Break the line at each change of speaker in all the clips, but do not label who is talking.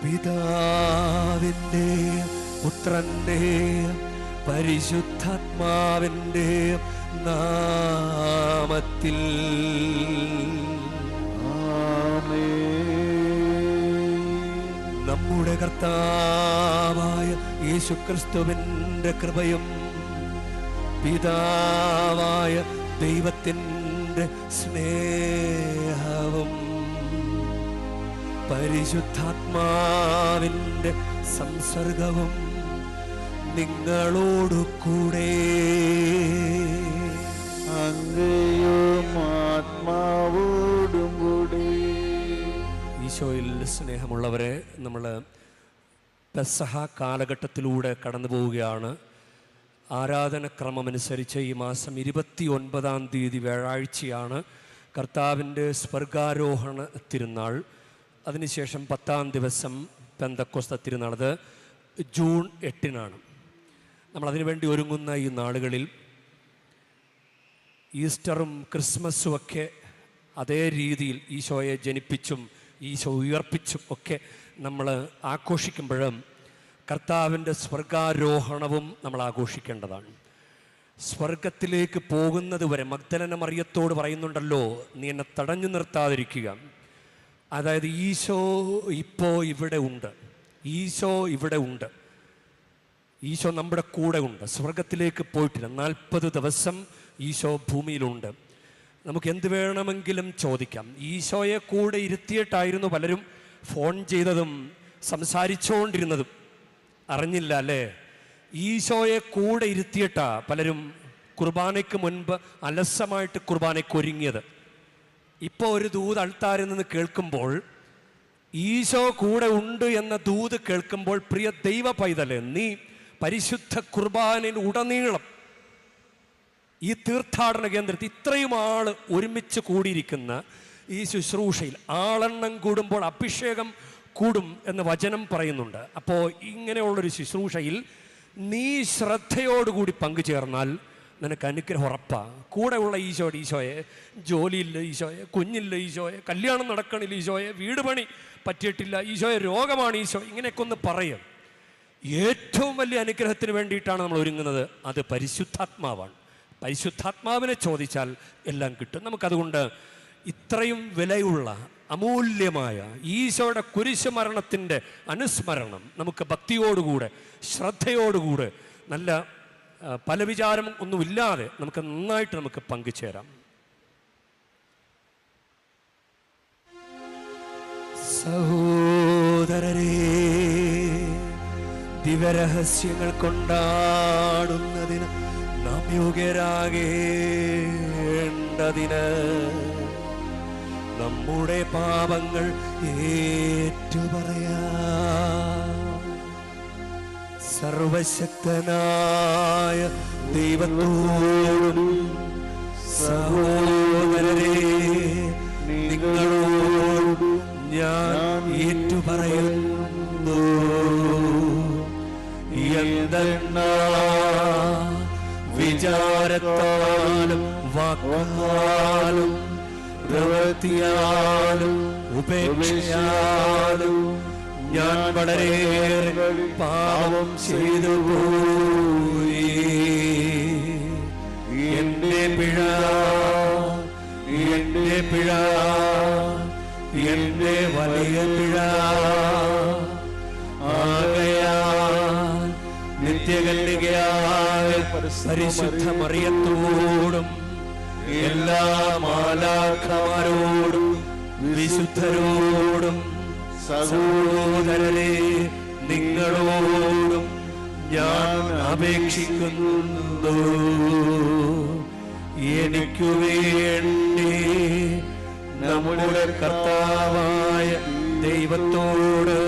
പിതാവിൻ്റെ പുത്രൻ്റെ പരിശുദ്ധാത്മാവിൻ്റെ നാമത്തിൽ നമ്മുടെ കർത്താവായ യേശുക്രിസ്തുവിൻ്റെ കൃപയും പിതാവായ ദൈവത്തിൻ്റെ സ്നേഹവും പരിശുദ്ധാത്മാവിൻ്റെ സംസർഗവും നിങ്ങളോടു കൂടെ
അങ്ങയും ആത്മാവോടും കൂടെ.
ഈശോയിൽ സ്നേഹമുള്ളവരെ, നമ്മൾ പെസഹ കാലഘട്ടത്തിലൂടെ കടന്നു പോവുകയാണ്. ആരാധനക്രമമനുസരിച്ച് ഈ മാസം 29-ാം തീയതി വ്യാഴാഴ്ചയാണ് കർത്താവിൻ്റെ സ്വർഗാരോഹണ തിരുനാൾ. അതിനുശേഷം 10-ാം ദിവസം പെന്തക്കോസ്ത തിരുനാൾ. അത് ജൂൺ 8-നാണ്. നമ്മളതിനു വേണ്ടി ഒരുങ്ങുന്ന ഈ നാളുകളിൽ ഈസ്റ്ററും ക്രിസ്മസും ഒക്കെ അതേ രീതിയിൽ ഈശോയെ ജനിപ്പിച്ചും ഈശോ ഉയർപ്പിച്ചും ഒക്കെ നമ്മൾ ആഘോഷിക്കുമ്പോഴും കർത്താവിൻ്റെ സ്വർഗാരോഹണവും നമ്മൾ ആഘോഷിക്കേണ്ടതാണ്. സ്വർഗത്തിലേക്ക് പോകുന്നത് വരെ മഗ്ദലന മറിയത്തോട് പറയുന്നുണ്ടല്ലോ, നീ എന്നെ തടഞ്ഞു നിർത്താതിരിക്കുക. അതായത് ഈശോ ഇപ്പോൾ ഇവിടെ ഉണ്ട്, ഈശോ ഇവിടെ ഉണ്ട്, ഈശോ നമ്മുടെ കൂടെ ഉണ്ട്. സ്വർഗത്തിലേക്ക് പോയിട്ടില്ല. 40 ദിവസം ഈശോ ഭൂമിയിലുണ്ട്. നമുക്ക് എന്ത് വേണമെങ്കിലും ചോദിക്കാം. ഈശോയെ കൂടെ ഇരുത്തിയിട്ടായിരുന്നു പലരും ഫോൺ ചെയ്തതും സംസാരിച്ചുകൊണ്ടിരുന്നതും. അറിഞ്ഞില്ല അല്ലേ? ഈശോയെ കൂടെ ഇരുത്തിയിട്ടാ പലരും കുർബാനയ്ക്ക് മുൻപ് അലസമായിട്ട് കുർബാനയ്ക്ക് ഒരുങ്ങിയത്. ഇപ്പോൾ ഒരു ദൂത് അൾത്താരിൽ നിന്ന് കേൾക്കുമ്പോൾ, ഈശോ കൂടെ ഉണ്ട് എന്ന ദൂത് കേൾക്കുമ്പോൾ, പ്രിയ ദൈവ പൈതലേ, നീ പരിശുദ്ധ കുർബാനയിൽ ഉടനീളം ഈ തീർത്ഥാടന കേന്ദ്രത്തിൽ ഇത്രയും ആള് ഒരുമിച്ച് കൂടിയിരിക്കുന്ന ഈ ശുശ്രൂഷയിൽ ആളെണ്ണം കൂടുമ്പോൾ അഭിഷേകം കൂടും എന്ന് വചനം പറയുന്നുണ്ട്. അപ്പോൾ ഇങ്ങനെയുള്ളൊരു ശുശ്രൂഷയിൽ നീ ശ്രദ്ധയോടുകൂടി പങ്കുചേർന്നാൽ നിനക്ക് അനുഗ്രഹം ഉറപ്പാണ്. കൂടെയുള്ള ഈശോയെ, ജോലിയില്ല ഈശോയെ, കുഞ്ഞില്ല ഈശോയെ, കല്യാണം നടക്കണില്ല ഈശോയെ, വീട് പണി പറ്റിയിട്ടില്ല ഈശോയെ, രോഗമാണ് ഈശോ, ഇങ്ങനെയൊക്കെ ഒന്ന് പറയും. ഏറ്റവും വലിയ അനുഗ്രഹത്തിന് വേണ്ടിയിട്ടാണ് നമ്മൾ ഒരുങ്ങുന്നത്. അത് പരിശുദ്ധാത്മാവാണ്. പരിശുദ്ധാത്മാവിനെ ചോദിച്ചാൽ എല്ലാം കിട്ടും. നമുക്കതുകൊണ്ട് ഇത്രയും വിലയുള്ള അമൂല്യമായ ഈശോയുടെ കുരിശ് മരണത്തിൻ്റെ അനുസ്മരണം നമുക്ക് ഭക്തിയോടുകൂടെ ശ്രദ്ധയോടുകൂടെ നല്ല പല വിചാരം ഒന്നുമില്ലാതെ നമുക്ക് നന്നായിട്ട് നമുക്ക് പങ്കുചേരാം. സഹോദരരേ, ദിവരഹസ്യങ്ങൾ കൊണ്ടാടുന്നതിന് നാം യോഗ്യരാകേണ്ടതിന് നമ്മുടെ പാപങ്ങൾ ഏറ്റുപറയാം. സർവശക്തനായ ദൈവത്തോടും സഹോദരരേ, നിങ്ങളോടും ഞാൻ ഏറ്റുപറയുന്നു. എന്തെന്നാൽ വിചാരത്താലും വാക്കാലും പ്രവൃത്തിയാലും ഉപേക്ഷയാലും ഞാൻ വളരെയേറെ പാപം ചെയ്തു പോയി. എന്റെ പിഴ, എന്റെ പിഴ, എന്റെ വലിയ പിഴ. ആകയാൽ നിത്യകന്യകയായ പരിശുദ്ധ മറിയത്തോടും എല്ലാ മാലാഖമാരോടും വിശുദ്ധരോടും സഹോദരരെ നിങ്ങളോടും ഞാൻ അപേക്ഷിക്കുന്നു, എനിക്കു വേണ്ടി നമ്മുടെ കർത്താവായ ദൈവത്തോട്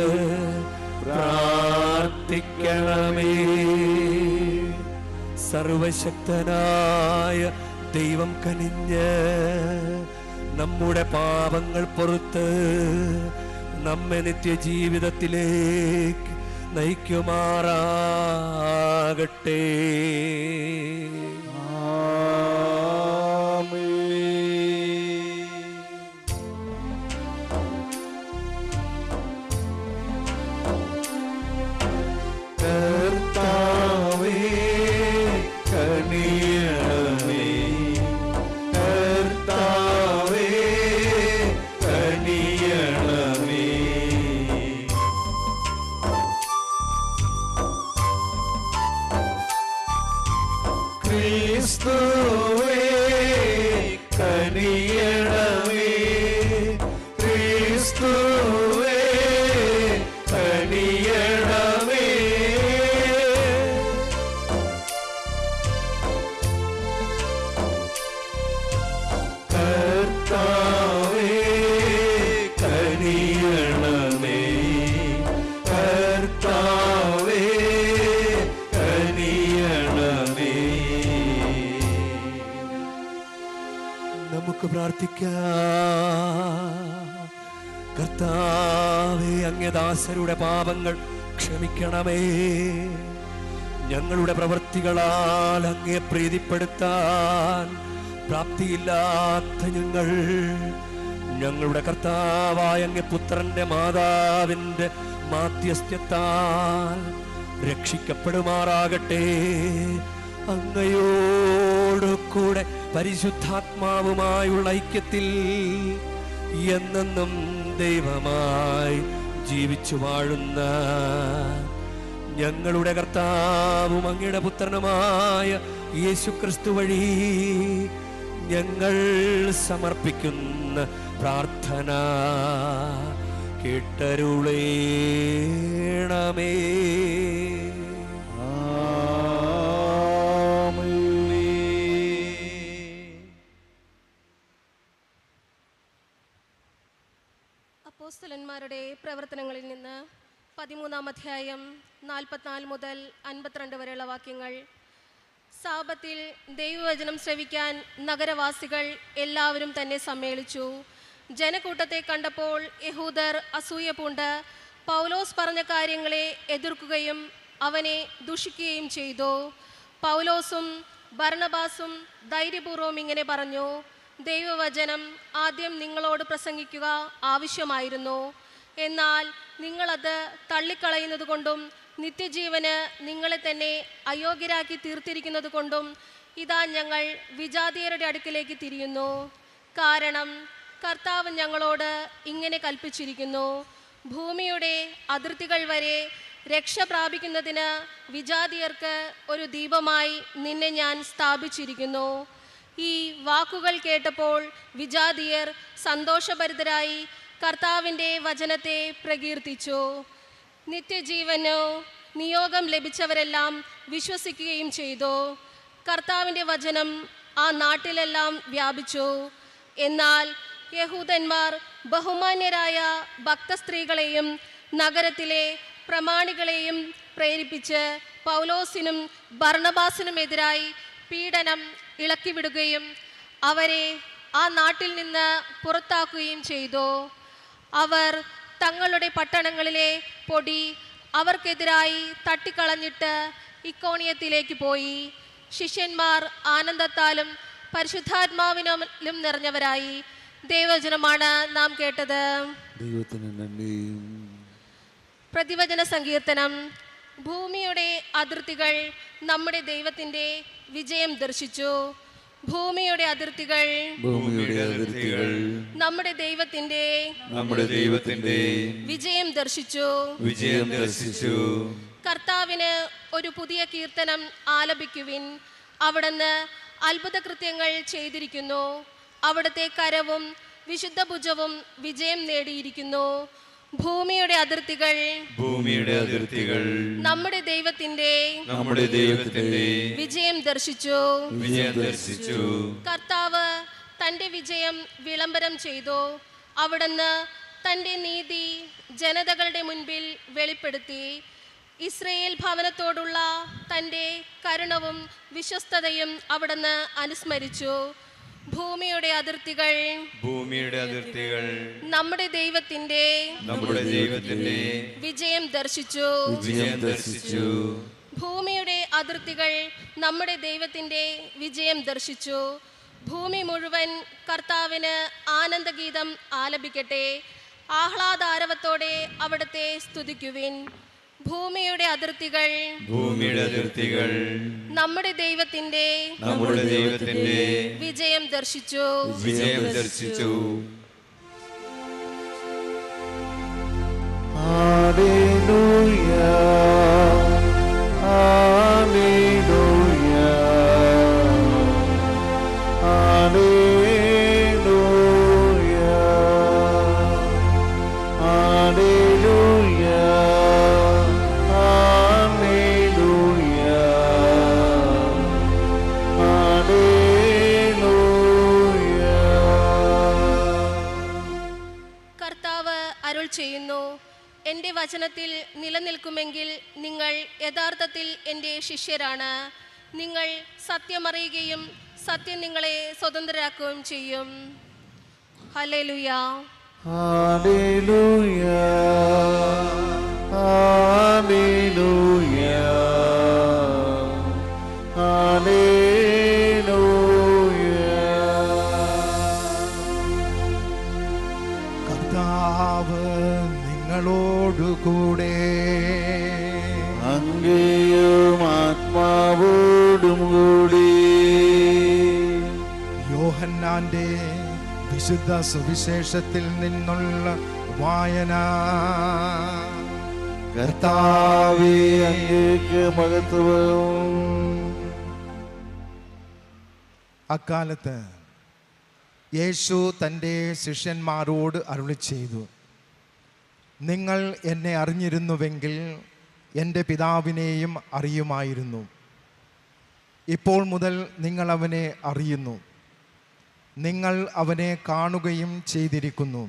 പ്രാർത്ഥിക്കണമേ. സർവശക്തനായ ദൈവം കനിഞ്ഞ് നമ്മുടെ പാപങ്ങൾ പൊറുത്ത് നമ്മെ നിത്യജീവിതത്തിലേക്ക് നയിക്കുമാറാകട്ടെ. പ്രാർത്ഥിക്കാം. കർത്താവേ, അങ്ങേ ദാസരുടെ പാപങ്ങൾ ക്ഷമിക്കണമേ. ഞങ്ങളുടെ പ്രവൃത്തികളാൽ അങ്ങേ പ്രീതിപ്പെടുത്താൻ പ്രാപ്തിയില്ലാത്ത ഞങ്ങളുടെ കർത്താവായ അങ്ങേ പുത്രന്റെ മാതാവിൻ്റെ മാധ്യസ്ഥ്യത്താൽ രക്ഷിക്കപ്പെടുമാറാകട്ടെ. അങ്ങയോട് കൂടെ പരിശുദ്ധാത്മാവുമായുള്ള ഐക്യത്തിൽ എന്നെന്നും ദൈവമായി ജീവിച്ചു വാഴുന്ന ഞങ്ങളുടെ കർത്താവും അങ്ങയുടെ പുത്രനുമായ യേശുക്രിസ്തു വഴി ഞങ്ങൾ സമർപ്പിക്കുന്ന പ്രാർത്ഥന കേട്ടരുളേണമേ.
അപ്പോസ്തലന്മാരുടെ പ്രവർത്തനങ്ങളിൽ നിന്ന് 13-ാം അധ്യായം 44 മുതൽ 52 വരെയുള്ള വാക്യങ്ങൾ. സാബത്തിൽ ദൈവവചനം ശ്രവിക്കാൻ നഗരവാസികൾ എല്ലാവരും തന്നെ സമ്മേളിച്ചു. ജനക്കൂട്ടത്തെ കണ്ടപ്പോൾ യഹൂദർ അസൂയ പൂണ്ട് പൗലോസ് പറഞ്ഞ കാര്യങ്ങളെ എതിർക്കുകയും അവനെ ദുഷിക്കുകയും ചെയ്തു. പൗലോസും ബർണബാസും ധൈര്യപൂർവ്വം ഇങ്ങനെ പറഞ്ഞു: ദൈവവചനം ആദ്യം നിങ്ങളോട് പ്രസംഗിക്കുക ആവശ്യമായിരുന്നു. എന്നാൽ നിങ്ങളത് തള്ളിക്കളയുന്നത് കൊണ്ടും നിത്യജീവന് നിങ്ങളെ തന്നെ അയോഗ്യരാക്കി തീർത്തിരിക്കുന്നത് കൊണ്ടും ഇതാ ഞങ്ങൾ വിജാതിയരുടെ അടുക്കിലേക്ക് തിരിയുന്നു. കാരണം കർത്താവ് ഞങ്ങളോട് ഇങ്ങനെ കൽപ്പിച്ചിരിക്കുന്നു: ഭൂമിയുടെ അതിർത്തികൾ വരെ രക്ഷ പ്രാപിക്കുന്നതിന് വിജാതിയർക്ക് ഒരു ദീപമായി നിന്നെ ഞാൻ സ്ഥാപിച്ചിരിക്കുന്നു. ഈ വാക്കുകൾ കേട്ടപ്പോൾ വിജാതിയർ സന്തോഷഭരിതരായി കർത്താവിൻ്റെ വചനത്തെ പ്രകീർത്തിച്ചു. നിത്യജീവനു നിയോഗം ലഭിച്ചവരെല്ലാം വിശ്വസിക്കുകയും ചെയ്തു. കർത്താവിൻ്റെ വചനം ആ നാട്ടിലെല്ലാം വ്യാപിച്ചു. എന്നാൽ യഹൂദന്മാർ ബഹുമാന്യരായ ഭക്തസ്ത്രീകളെയും നഗരത്തിലെ പ്രമാണികളെയും പ്രേരിപ്പിച്ച് പൗലോസിനും ബർണബാസിനുമെതിരായി പീഡനം ഇളക്കിവിടുകയും അവരെ ആ നാട്ടിൽ നിന്ന് പുറത്താക്കുകയും ചെയ്തു. അവർ തങ്ങളുടെ പട്ടണങ്ങളിലെ പൊടി അവർക്കെതിരായി തട്ടിക്കളഞ്ഞിട്ട് ഇക്കോണിയത്തിലേക്ക് പോയി. ശിഷ്യന്മാർ ആനന്ദത്താലും പരിശുദ്ധാത്മാവിനും നിറഞ്ഞവരായി. ദൈവവചനമാണ് നാം കേട്ടത്.
ദൈവത്തിന് നന്ദി.
പ്രതിവചന സങ്കീർത്തനം. ഭൂമിയുടെ അതിർത്തികൾ നമ്മുടെ ദൈവത്തിൻ്റെ വിജയം ദർശിച്ചു. ഭൂമിയുടെ അതിർത്തികൾ നമ്മുടെ ദൈവത്തിന്റെ വിജയം ദർശിച്ചു. കർത്താവിന് ഒരു പുതിയ കീർത്തനം ആലപിക്കുവിൻ. അവിടുന്ന് അത്ഭുത കൃത്യങ്ങൾ ചെയ്തിരിക്കുന്നു. അവിടുത്തെ കരവും വിശുദ്ധ ഭുജവും വിജയം നേടിയിരിക്കുന്നു. ഭൂമിയുടെ അതിർത്തികൾ നമ്മുടെ ദൈവത്തിന്റെ വിജയം ദർശിച്ചു. കർത്താവ് തന്റെ വിജയം വിളംബരം ചെയ്തു. അവിടുന്ന് തന്റെ നീതി ജനതകളുടെ മുൻപിൽ വെളിപ്പെടുത്തി. ഇസ്രയേൽ ഭവനത്തോടുള്ള തന്റെ കരുണവും വിശ്വസ്തതയും അവിടുന്ന് അനുസ്മരിച്ചു. ഭൂമിയുടെ അതിർത്തികൾ നമ്മുടെ ദൈവത്തിന്റെ വിജയം ദർശിച്ചു. ഭൂമിയുടെ അതിർത്തികൾ നമ്മുടെ ദൈവത്തിന്റെ വിജയം ദർശിച്ചു. ഭൂമി മുഴുവൻ കർത്താവിന് ആനന്ദഗീതം ആലപിക്കട്ടെ. ആഹ്ലാദാരവത്തോടെ അവിടുത്തെ സ്തുതിക്കുവിൻ. ഭൂമിയുടെ അതിർത്തികൾ നമ്മുടെ ദൈവത്തിന്റെ വിജയം ദർശിച്ചു.
ഹല്ലേലൂയ, ഹല്ലേലൂയ, ഹല്ലേലൂയ, ഹല്ലേലൂയ, ഹല്ലേലൂയ, ഹല്ലേലൂയ.
കർത്താവ് അരുൾ ചെയ്യുന്നു: എൻ്റെ വചനത്തിൽ നിലനിൽക്കുമെങ്കിൽ നിങ്ങൾ യഥാർത്ഥത്തിൽ എൻ്റെ ശിഷ്യരാണ്. നിങ്ങൾ സത്യമറിയുകയും സത്യം നിങ്ങളെ സ്വതന്ത്രരാക്കുകയും ചെയ്യും. ഹല്ലേലൂയ.
ഹല്ലേലൂയ. ഹല്ലേലൂയ.
കർത്താവ് നിങ്ങളോടുകൂടെ.
അങ്ങയും ആത്മാവോടും കൂടി.
യോഹന്നാന്റെ വിശുദ്ധ സുവിശേഷത്തിൽ നിന്നുള്ള വായന.
കർത്താവേ, അങ്ങേക്ക് മഹത്വം.
അക്കാലത്ത് യേശു തൻ്റെ ശിഷ്യന്മാരോട് അരുളി ചെയ്തു, നിങ്ങൾ എന്നെ അറിഞ്ഞിരുന്നുവെങ്കിൽ എൻ്റെ പിതാവിനെയും അറിയുമായിരുന്നു. ഇപ്പോൾ മുതൽ നിങ്ങൾ അവനെ അറിയുന്നു, നിങ്ങൾ അവനെ കാണുകയും ചെയ്തിരിക്കുന്നു.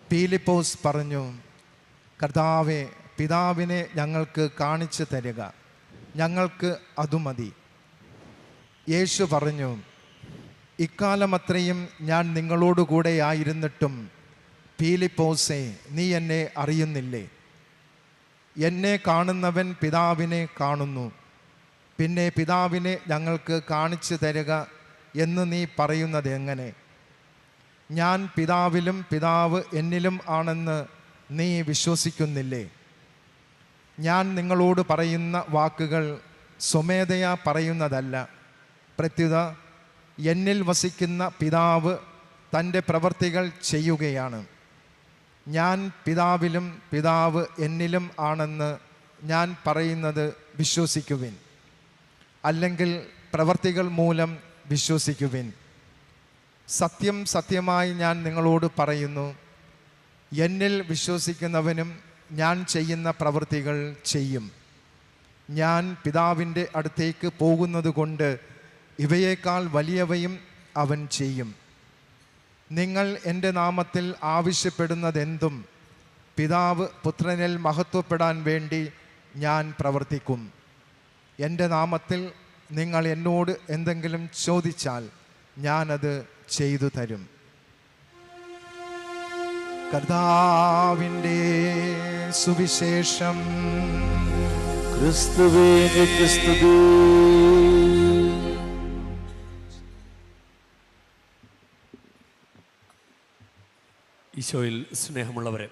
പീലിപ്പോസ് പറഞ്ഞു, കർത്താവേ, പിതാവിനെ ഞങ്ങൾക്ക് കാണിച്ചു തരിക, ഞങ്ങൾക്ക് അതു മതി. യേശു പറഞ്ഞു, ഇക്കാലമത്രയും ഞാൻ നിങ്ങളോടുകൂടെ ആയിരുന്നിട്ടും പീലിപ്പോസേ, നീ എന്നെ അറിയുന്നില്ലേ? എന്നെ കാണുന്നവൻ പിതാവിനെ കാണുന്നു. പിന്നെ പിതാവിനെ ഞങ്ങൾക്ക് കാണിച്ചു തരിക എന്ന് നീ പറയുന്നത് എങ്ങനെ? ഞാൻ പിതാവിലും പിതാവ് എന്നിലും ആണെന്ന് നീ വിശ്വസിക്കുന്നില്ലേ? ഞാൻ നിങ്ങളോട് പറയുന്ന വാക്കുകൾ സ്വമേധയാ പറയുന്നതല്ല, പ്രത്യുത എന്നിൽ വസിക്കുന്ന പിതാവ് തൻ്റെ പ്രവൃത്തികൾ ചെയ്യുകയാണ്. ഞാൻ പിതാവിലും പിതാവ് എന്നിലും ആണെന്ന് ഞാൻ പറയുന്നത് വിശ്വസിക്കുവിൻ, അല്ലെങ്കിൽ പ്രവൃത്തികൾ മൂലം വിശ്വസിക്കുവിൻ. സത്യം സത്യമായി ഞാൻ നിങ്ങളോട് പറയുന്നു, എന്നിൽ വിശ്വസിക്കുന്നവനും ഞാൻ ചെയ്യുന്ന പ്രവൃത്തികൾ ചെയ്യും. ഞാൻ പിതാവിൻ്റെ അടുത്തേക്ക് പോകുന്നത് കൊണ്ട് ഇവയേക്കാൾ വലിയവയും അവൻ ചെയ്യും. നിങ്ങൾ എൻ്റെ നാമത്തിൽ ആവശ്യപ്പെടുന്നതെന്തും പിതാവ് പുത്രനിൽ മഹത്വപ്പെടാൻ വേണ്ടി ഞാൻ പ്രവർത്തിക്കും. എൻ്റെ നാമത്തിൽ നിങ്ങൾ എന്നോട് എന്തെങ്കിലും ചോദിച്ചാൽ ഞാനത് ചെയ്തു തരും. കർത്താവിൻ്റെ സുവിശേഷം.
ക്രിസ്തുവേ, നിനക്ക് സ്തുതി.
ഈശോയിൽ സ്നേഹമുള്ളവരെ,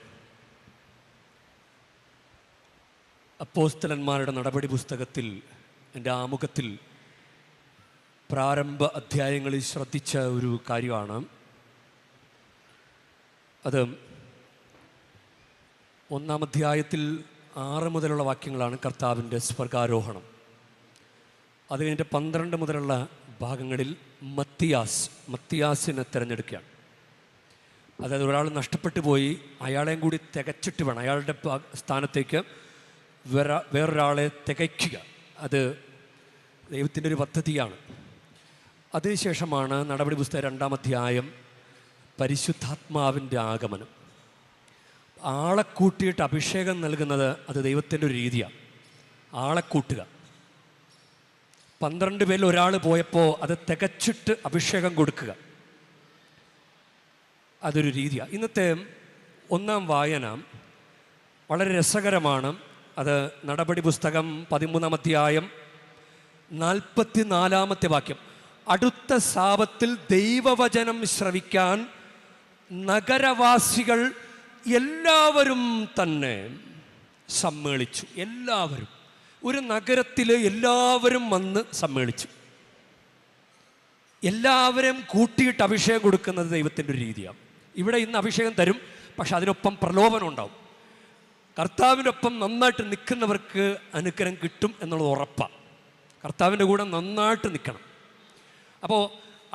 അപ്പോസ്തലന്മാരുടെ നടപടി പുസ്തകത്തിൽ എൻ്റെ ആമുഖത്തിൽ പ്രാരംഭ അധ്യായങ്ങളിൽ ശ്രദ്ധിച്ച ഒരു കാര്യമാണ്. അത് 1-ാം അധ്യായത്തിൽ 6 മുതലുള്ള വാക്യങ്ങളാണ് കർത്താവിൻ്റെ സ്വർഗാരോഹണം. അത് കഴിഞ്ഞിട്ട് 12 മുതലുള്ള ഭാഗങ്ങളിൽ മത്തിയാസിനെ തിരഞ്ഞെടുക്കുകയാണ്. അതായത് ഒരാൾ നഷ്ടപ്പെട്ടു പോയി, അയാളെയും കൂടി തികച്ചിട്ട് വേണം അയാളുടെ സ്ഥാനത്തേക്ക് വേറൊരാളെ തികയ്ക്കുക. അത് ദൈവത്തിൻ്റെ ഒരു പദ്ധതിയാണ്. അതിനുശേഷമാണ് നടപടി പുസ്തകം 2-ാം അധ്യായം പരിശുദ്ധാത്മാവിൻ്റെ ആഗമനം. ആളെ കൂട്ടിയിട്ട് അഭിഷേകം നൽകുന്നത് അത് ദൈവത്തിൻ്റെ ഒരു രീതിയാണ്. ആളെ കൂട്ടുക. 12 പേരിൽ ഒരാൾ പോയപ്പോൾ അത് തികച്ചിട്ട് അഭിഷേകം കൊടുക്കുക, അതൊരു രീതിയാണ്. ഇന്നത്തെ 1-ാം വായന വളരെ രസകരമാണ്. അത് നടപടി പുസ്തകം 13-ാം അധ്യായം 44-ാമത്തെ വാക്യം. അടുത്ത സാപത്തിൽ ദൈവവചനം ശ്രവിക്കാൻ നഗരവാസികൾ എല്ലാവരും തന്നെ സമ്മേളിച്ചു. എല്ലാവരും, ഒരു നഗരത്തിൽ എല്ലാവരും വന്ന് സമ്മേളിച്ചു. എല്ലാവരും കൂട്ടിയിട്ട് അഭിഷേകം കൊടുക്കുന്നത് ദൈവത്തിൻ്റെ ഒരു രീതിയാണ്. ഇവിടെ ഇന്ന് അഭിഷേകം തരും, പക്ഷെ അതിനൊപ്പം പ്രലോഭനം ഉണ്ടാവും. കർത്താവിനൊപ്പം നന്നായിട്ട് നിൽക്കുന്നവർക്ക് അനുഗ്രഹം കിട്ടും എന്നുള്ളത് ഉറപ്പാണ്. കർത്താവിൻ്റെ കൂടെ നന്നായിട്ട് നിൽക്കണം. അപ്പോൾ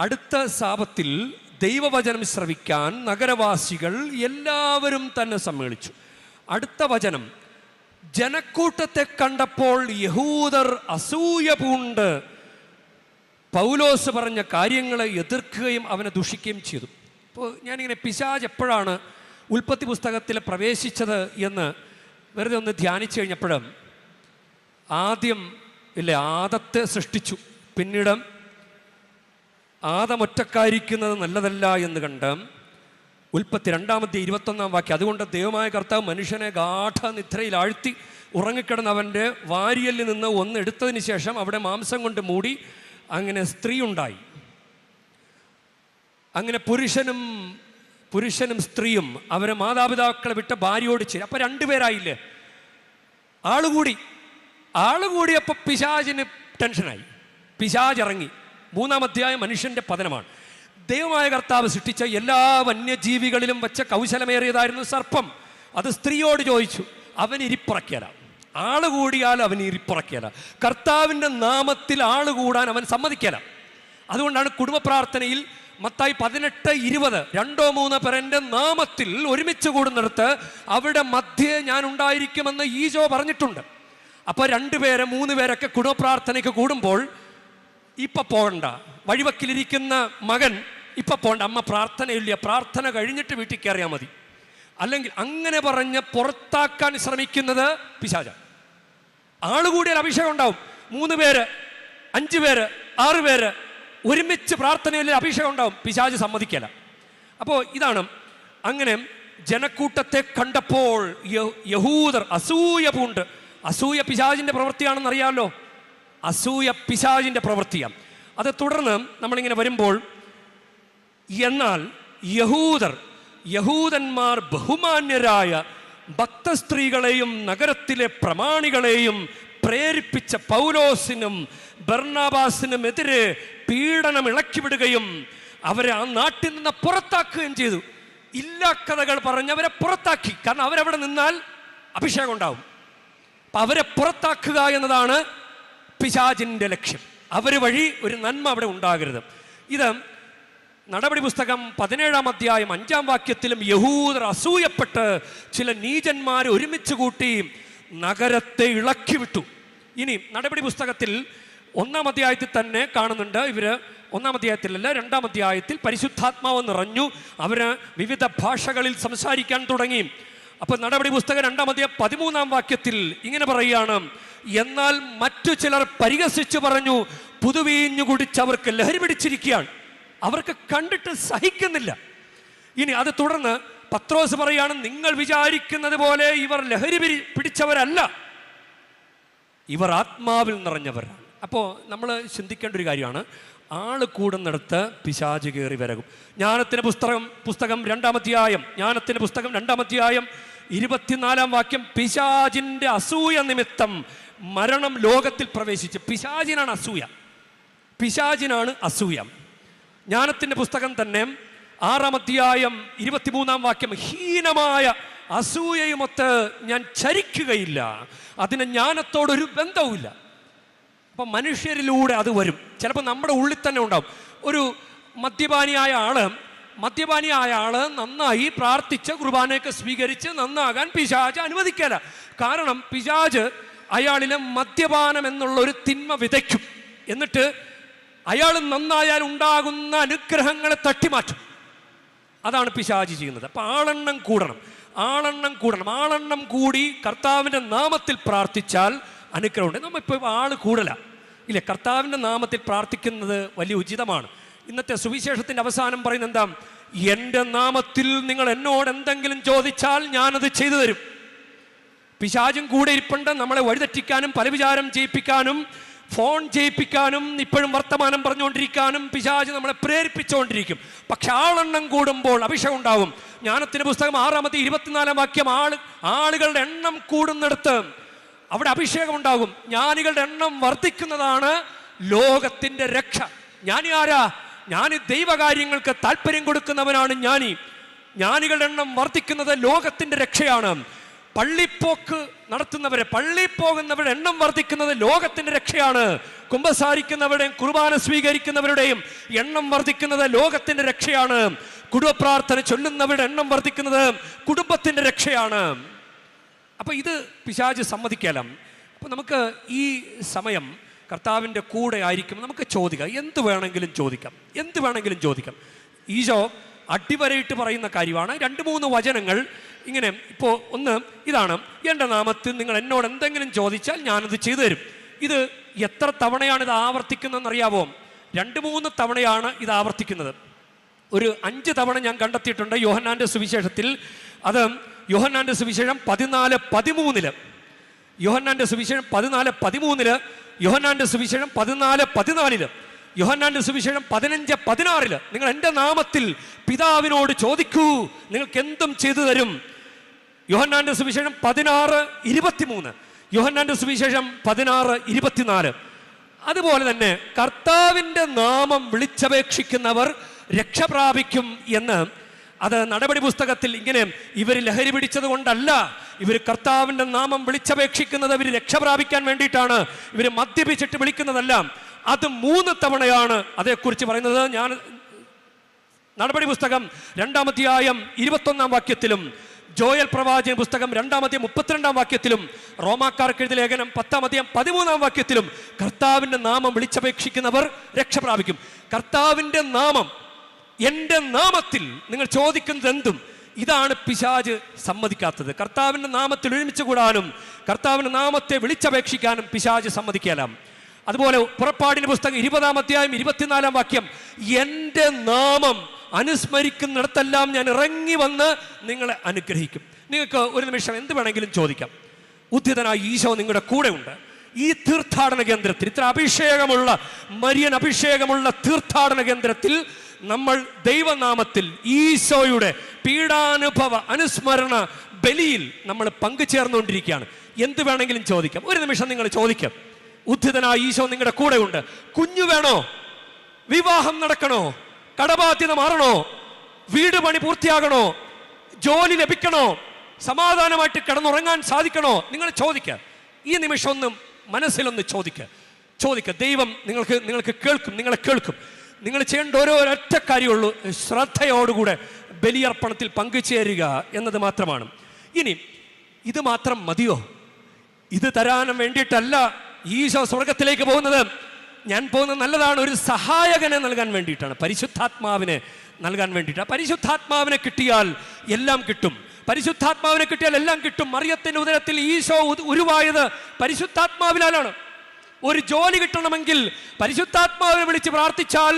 അടുത്ത സാപത്തിൽ ദൈവവചനം ശ്രവിക്കാൻ നഗരവാസികൾ എല്ലാവരും തന്നെ സമ്മേളിച്ചു. അടുത്ത വചനം, ജനക്കൂട്ടത്തെ കണ്ടപ്പോൾ യഹൂദർ അസൂയ പൂണ്ട് പൗലോസ് പറഞ്ഞ കാര്യങ്ങളെ എതിർക്കുകയും അവനെ ദുഷിക്കുകയും ചെയ്തു. അപ്പോൾ ഞാനിങ്ങനെ പിശാച് എപ്പോഴാണ് ഉൽപ്പത്തി പുസ്തകത്തിൽ പ്രവേശിച്ചത് എന്ന് വെറുതെ ഒന്ന് ധ്യാനിച്ചു കഴിഞ്ഞപ്പോഴും, ആദ്യം ആദത്തെ സൃഷ്ടിച്ചു, പിന്നീട് ആദമൊറ്റക്കായിരിക്കുന്നത് നല്ലതല്ല എന്ന് കണ്ട് ഉൽപ്പത്തി 2-21 വാക്യം, അതുകൊണ്ട് ദൈവമായ കർത്താവ് മനുഷ്യനെ ഗാഠനിദ്രയിൽ ആഴ്ത്തി ഉറങ്ങിക്കിടന്ന് അവൻ്റെ വാരിയലിൽ നിന്ന് ഒന്ന് എടുത്തതിന് ശേഷം അവിടെ മാംസം കൊണ്ട് മൂടി അങ്ങനെ സ്ത്രീ ഉണ്ടായി. അങ്ങനെ പുരുഷനും സ്ത്രീയും അവരെ മാതാപിതാക്കളെ വിട്ട ഭാര്യയോട് ചെയ്യും. അപ്പം 2 പേരായില്ലേ? ആളുകൂടിയപ്പോൾ പിശാചിന് ടെൻഷനായി, പിശാച് ഇറങ്ങി. 3-ാം അധ്യായം മനുഷ്യൻ്റെ പതനമാണ്. ദൈവമായ കർത്താവ് സൃഷ്ടിച്ച എല്ലാ വന്യജീവികളിലും വെച്ച കൗശലമേറിയതായിരുന്നു സർപ്പം. അത് സ്ത്രീയോട് ചോദിച്ചു, അവൻ ഇരിപ്പുറക്കിയല, ആള് കൂടിയാൽ അവൻ ഇരിപ്പുറക്കിയല, കർത്താവിൻ്റെ നാമത്തിൽ ആള് കൂടാൻ അവൻ സമ്മതിക്കല. അതുകൊണ്ടാണ് കുടുംബ പ്രാർത്ഥനയിൽ മത്തായി 18:20 2-3 പേർ എൻ്റെ നാമത്തിൽ ഒരുമിച്ച് കൂടുന്നിടത്ത് അവിടെ മധ്യേ ഞാൻ ഉണ്ടായിരിക്കുമെന്ന് ഈശോ പറഞ്ഞിട്ടുണ്ട്. അപ്പോൾ 2 പേര് 3 പേരൊക്കെ കുടുംബ പ്രാർത്ഥനയ്ക്ക് കൂടുമ്പോൾ ഇപ്പം പോകണ്ട, വഴിവക്കിലിരിക്കുന്ന മകൻ ഇപ്പം പോകണ്ട, അമ്മ പ്രാർത്ഥനയില്ല, പ്രാർത്ഥന കഴിഞ്ഞിട്ട് വീട്ടിൽ കയറിയാൽ മതി. അല്ലെങ്കിൽ അങ്ങനെ പറഞ്ഞ് പുറത്താക്കാൻ ശ്രമിക്കുന്നത് പിശാച. ആളുകൂടിയാൽ അഭിഷേകം ഉണ്ടാവും. 3 പേര് 5 പേര് 6 പേര് ഒരുമിച്ച് പ്രാർത്ഥനയിൽ അഭിഷേകം ഉണ്ടാവും, പിശാച് സമ്മതിക്കല. അപ്പോൾ ഇതാണ്. അങ്ങനെ ജനക്കൂട്ടത്തെ കണ്ടപ്പോൾ യഹൂദർ അസൂയ പൂണ്ട്. അസൂയ പിശാചിൻ്റെ പ്രവൃത്തിയാണെന്ന് അറിയാമല്ലോ. അസൂയ പിശാചിൻ്റെ പ്രവൃത്തിയാണ്. അത് തുടർന്ന് നമ്മളിങ്ങനെ വരുമ്പോൾ, എന്നാൽ യഹൂദന്മാർ ബഹുമാന്യരായ ഭക്തസ്ത്രീകളെയും നഗരത്തിലെ പ്രമാണികളെയും പ്രേരിപ്പിച്ച പൗലോസിനും ബർണബാസിനും എതിരെ പീഡനം ഇളക്കിവിടുകയും അവരെ ആ നാട്ടിൽ നിന്ന് പുറത്താക്കുകയും ചെയ്തു. ഇല്ലാ കഥകൾ പറഞ്ഞ് അവരെ പുറത്താക്കി. കാരണം അവരവിടെ നിന്നാൽ അഭിഷേകം ഉണ്ടാവും. അപ്പം അവരെ പുറത്താക്കുക എന്നതാണ് പിശാചിൻ്റെ ലക്ഷ്യം. അവർ വഴി ഒരു നന്മ അവിടെ ഉണ്ടാകരുത്. ഇത് നടപടി പുസ്തകം 17-ാം അധ്യായം 5-ാം വാക്യത്തിലും യഹൂദർ അസൂയപ്പെട്ട് ചില നീചന്മാരെ ഒരുമിച്ച് കൂട്ടി നഗരത്തെ ഇളക്കി വിട്ടു. ഇനി നടപടി പുസ്തകത്തിൽ 1-ാം അധ്യായത്തിൽ തന്നെ കാണുന്നുണ്ട്. ഇവര് 1-ാം അധ്യായത്തിലല്ല 2-ാം അധ്യായത്തിൽ പരിശുദ്ധാത്മാവ് നിറഞ്ഞു, അവര് വിവിധ ഭാഷകളിൽ സംസാരിക്കാൻ തുടങ്ങി. അപ്പൊ നടപടി പുസ്തകം 2-ാം അധ്യായം 13-ാം വാക്യത്തിൽ ഇങ്ങനെ പറയുകയാണ്, എന്നാൽ മറ്റു ചിലർ പരിഹസിച്ചു പറഞ്ഞു, പുതുവീഞ്ഞു കുടിച്ചവർക്ക് ലഹരി പിടിച്ചിരിക്കുകയാണ്, അവർക്ക് കണ്ടിട്ട് സഹിക്കുന്നില്ല. ഇനി അത് തുടർന്ന് പത്രോസ് പറയാണ്, നിങ്ങൾ വിചാരിക്കുന്നത് പോലെ ഇവർ ലഹരി പിടിച്ചവരല്ല, ഇവർ ആത്മാവിൽ നിറഞ്ഞവരാണ്. അപ്പോൾ നമ്മൾ ചിന്തിക്കേണ്ട ഒരു കാര്യമാണ്, ആള് കൂടുന്നിടത്ത് പിശാച് കയറി വരകും. ജ്ഞാനത്തിൻ്റെ പുസ്തകം 2-ാം അധ്യായം 24-ാം വാക്യം, പിശാചിൻ്റെ അസൂയ നിമിത്തം മരണം ലോകത്തിൽ പ്രവേശിച്ച്. പിശാചിനാണ് അസൂയ. ജ്ഞാനത്തിൻ്റെ പുസ്തകം തന്നെ 6-ാം അധ്യായം 23-ാം വാക്യം, ഹീനമായ അസൂയയുമൊത്ത് ഞാൻ ചരിക്കുകയില്ല, അതിന് ജ്ഞാനത്തോടൊരു ബന്ധവുമില്ല. അപ്പം മനുഷ്യരിലൂടെ അത് വരും. ചിലപ്പോൾ നമ്മുടെ ഉള്ളിൽ തന്നെ ഉണ്ടാവും. ഒരു മദ്യപാനിയായ ആള് നന്നായി പ്രാർത്ഥിച്ച് കുർബാനയൊക്കെ സ്വീകരിച്ച് നന്നാകാൻ പിശാച് അനുവദിക്കല. കാരണം പിശാച് അയാളിലെ മദ്യപാനം എന്നുള്ള ഒരു തിന്മ വിതയ്ക്കും. എന്നിട്ട് അയാൾ നന്നായാൽ ഉണ്ടാകുന്ന അനുഗ്രഹങ്ങളെ തട്ടിമാറ്റും. അതാണ് പിശാച് ചെയ്യുന്നത്. അപ്പം ആളെണ്ണം കൂടണം. ആളെണ്ണം കൂടി കർത്താവിൻ്റെ നാമത്തിൽ പ്രാർത്ഥിച്ചാൽ അനുഗ്രഹമുണ്ട്. നമ്മളിപ്പോൾ ആള് കൂടല ഇല്ലേ? കർത്താവിൻ്റെ നാമത്തിൽ പ്രാർത്ഥിക്കുന്നത് വലിയ ഉചിതമാണ്. ഇന്നത്തെ സുവിശേഷത്തിൻ്റെ അവസാനം പറയുന്നത് എന്താ? എൻ്റെ നാമത്തിൽ നിങ്ങൾ എന്നോട് എന്തെങ്കിലും ചോദിച്ചാൽ ഞാനത് ചെയ്തു തരും. പിശാചും കൂടെ ഇരിപ്പുണ്ട്, നമ്മളെ വഴിതെറ്റിക്കാനും പല വിചാരം ചെയ്യിപ്പിക്കാനും ഫോൺ ചെയ്യിപ്പിക്കാനും ഇപ്പോഴും വർത്തമാനം പറഞ്ഞുകൊണ്ടിരിക്കാനും പിശാച് നമ്മളെ പ്രേരിപ്പിച്ചുകൊണ്ടിരിക്കും. പക്ഷെ ആളെണ്ണം കൂടുമ്പോൾ അഭിഷേകം ഉണ്ടാവും. ജ്ഞാനത്തിൻ്റെ പുസ്തകം 6-ാം അധ്യായം 24-ാം വാക്യം, ആളുകളുടെ എണ്ണം കൂടുന്നിടത്ത് അവിടെ അഭിഷേകം ഉണ്ടാകും. ജ്ഞാനികളുടെ എണ്ണം വർദ്ധിക്കുന്നതാണ് ലോകത്തിൻ്റെ രക്ഷ. ജ്ഞാനി ആരാ? ജ്ഞാനി ദൈവകാര്യങ്ങൾക്ക് താല്പര്യം കൊടുക്കുന്നവനാണ് ജ്ഞാനി. ജ്ഞാനികളുടെ എണ്ണം വർദ്ധിക്കുന്നത് ലോകത്തിൻ്റെ രക്ഷയാണ്. പള്ളിപ്പോക്ക് നടത്തുന്നവരെ, പള്ളി പോകുന്നവരുടെ എണ്ണം വർദ്ധിക്കുന്നത് ലോകത്തിൻ്റെ രക്ഷയാണ്. കുമ്പസാരിക്കുന്നവരുടെയും കുർബാന സ്വീകരിക്കുന്നവരുടെയും എണ്ണം വർദ്ധിക്കുന്നത് ലോകത്തിൻ്റെ രക്ഷയാണ്. കുടുംബ പ്രാർത്ഥന ചൊല്ലുന്നവരുടെ എണ്ണം വർദ്ധിക്കുന്നത് കുടുംബത്തിൻ്റെ രക്ഷയാണ്. അപ്പോൾ ഇത് പിശാച് സമ്മതിക്കലാം. അപ്പോൾ നമുക്ക് ഈ സമയം കർത്താവിൻ്റെ കൂടെ ആയിരിക്കും. നമുക്ക് ചോദിക്കാം, എന്ത് വേണമെങ്കിലും ചോദിക്കാം. ഈശോ അടിവരയിട്ട് പറയുന്ന കാര്യമാണ്. 2-3 വചനങ്ങൾ ഇങ്ങനെ. ഇപ്പോൾ ഒന്ന് ഇതാണ്, എൻ്റെ നാമത്തിൽ നിങ്ങൾ എന്നോട് എന്തെങ്കിലും ചോദിച്ചാൽ ഞാനത് ചെയ്തു തരും. ഇത് എത്ര തവണയാണ് ഇത് ആവർത്തിക്കുന്നതെന്നറിയാവോ? 2-3 തവണയാണ് ഇത് ആവർത്തിക്കുന്നത്. ഒരു 5 തവണ ഞാൻ കണ്ടെത്തിയിട്ടുണ്ട് യോഹന്നാൻ്റെ സുവിശേഷത്തിൽ. അത് യോഹന്നാൻ്റെ സുവിശേഷം 14:13, യോഹന്നാൻ്റെ സുവിശേഷം 14:13, യോഹന്നാൻ്റെ സുവിശേഷം 14:14, യോഹന്നാൻ്റെ സുവിശേഷം 15:16. നിങ്ങൾ എൻ്റെ നാമത്തിൽ പിതാവിനോട് ചോദിക്കൂ, നിങ്ങൾക്ക് എന്തും ചെയ്തു തരും. യോഹന്നാൻ്റെ സുവിശേഷം 16:23, യോഹന്നാൻ്റെ സുവിശേഷം 16:24. അതുപോലെ തന്നെ കർത്താവിൻ്റെ നാമം വിളിച്ചപേക്ഷിക്കുന്നവർ രക്ഷ പ്രാപിക്കും എന്ന് അത് നടപടി പുസ്തകത്തിൽ ഇങ്ങനെ ഇവർ ലഹരി പിടിച്ചത് കൊണ്ടല്ല, ഇവർ കർത്താവിൻ്റെ നാമം വിളിച്ചപേക്ഷിക്കുന്നത് ഇവർ രക്ഷ പ്രാപിക്കാൻ വേണ്ടിയിട്ടാണ്, ഇവർ മദ്യപിച്ചിട്ട് വിളിക്കുന്നതല്ല. അത് 3 തവണയാണ് അതേക്കുറിച്ച് പറയുന്നത്. ഞാൻ നടപടി പുസ്തകം 2-ാം അധ്യായം 21-ാം വാക്യത്തിലും, ജോയൽ പ്രവാചകൻ പുസ്തകം 2-ാം അധ്യായം 32-ാം വാക്യത്തിലും, റോമാക്കാർക്ക് എഴുതിയ ലേഖനം 10-ാം അധ്യായം 13-ാം വാക്യത്തിലും കർത്താവിൻ്റെ നാമം വിളിച്ചപേക്ഷിക്കുന്നവർ രക്ഷ പ്രാപിക്കും. കർത്താവിൻ്റെ നാമം, എൻ്റെ നാമത്തിൽ നിങ്ങൾ ചോദിക്കുന്നത് എന്തും, ഇതാണ് പിശാച് സമ്മതിക്കാത്തത്. കർത്താവിൻ്റെ നാമത്തിൽ ഒരുമിച്ച് കൂടാനും കർത്താവിൻ്റെ നാമത്തെ വിളിച്ചപേക്ഷിക്കാനും പിശാച് സമ്മതിക്കലാം. അതുപോലെ പുറപ്പാടിൻ്റെ പുസ്തകം 20-ാം അധ്യായം 24-ാം വാക്യം, എൻ്റെ നാമം അനുസ്മരിക്കുന്നിടത്തെല്ലാം ഞാൻ ഇറങ്ങി വന്ന് നിങ്ങളെ അനുഗ്രഹിക്കും. നിങ്ങൾക്ക് ഒരു നിമിഷം എന്ത് വേണമെങ്കിലും ചോദിക്കാം. ഉദ്ധിതനായ ഈശോ നിങ്ങളുടെ കൂടെ ഉണ്ട്. ഈ തീർത്ഥാടന കേന്ദ്രത്തിൽ, ഇത്ര അഭിഷേകമുള്ള മരിയൻ അഭിഷേകമുള്ള തീർത്ഥാടന കേന്ദ്രത്തിൽ നമ്മൾ ദൈവനാമത്തിൽ ഈശോയുടെ പീഡാനുഭവ അനുസ്മരണ ബലിയിൽ നമ്മൾ പങ്കുചേർന്നുകൊണ്ടിരിക്കുകയാണ്. എന്ത് വേണമെങ്കിലും ചോദിക്കാം. ഒരു നിമിഷം നിങ്ങൾ ചോദിക്കാം. ഉദ്ധിതനായ ഈശോ നിങ്ങളുടെ കൂടെ ഉണ്ട്. കുഞ്ഞു വേണോ? വിവാഹം നടക്കണോ? കടബാധ്യത മാറണോ? വീട് പണി പൂർത്തിയാകണോ? ജോലി ലഭിക്കണോ? സമാധാനമായിട്ട് കിടന്നുറങ്ങാൻ സാധിക്കണോ? നിങ്ങൾ ചോദിക്കുക. ഈ നിമിഷം ഒന്ന് മനസ്സിലൊന്ന് ചോദിക്കുക. ദൈവം നിങ്ങൾക്ക് കേൾക്കും, നിങ്ങളെ കേൾക്കും. നിങ്ങൾ ചെയ്യേണ്ട ഒരൊറ്റ കാര്യമുള്ളൂ, ശ്രദ്ധയോടുകൂടെ ബലിയർപ്പണത്തിൽ പങ്കുചേരുക എന്നത് മാത്രമാണ്. ഇനി ഇത് മാത്രം മതിയോ? ഇത് തരാനും വേണ്ടിയിട്ടല്ല ഈശോ സ്വർഗത്തിലേക്ക് പോകുന്നത്. ഞാൻ പോകുന്നത് നല്ലതാണ്, ഒരു സഹായകനെ നൽകാൻ വേണ്ടിയിട്ടാണ്, പരിശുദ്ധാത്മാവിനെ നൽകാൻ വേണ്ടിയിട്ടാണ്. പരിശുദ്ധാത്മാവിനെ കിട്ടിയാൽ എല്ലാം കിട്ടും. പരിശുദ്ധാത്മാവിനെ കിട്ടിയാൽ എല്ലാം കിട്ടും. മറിയത്തിൻ്റെ ഉദരത്തിൽ ഈശോ ഉരുവായത് പരിശുദ്ധാത്മാവിനാലാണ്. ഒരു ജോലി കിട്ടണമെങ്കിൽ പരിശുദ്ധാത്മാവിനെ വിളിച്ച് പ്രാർത്ഥിച്ചാൽ,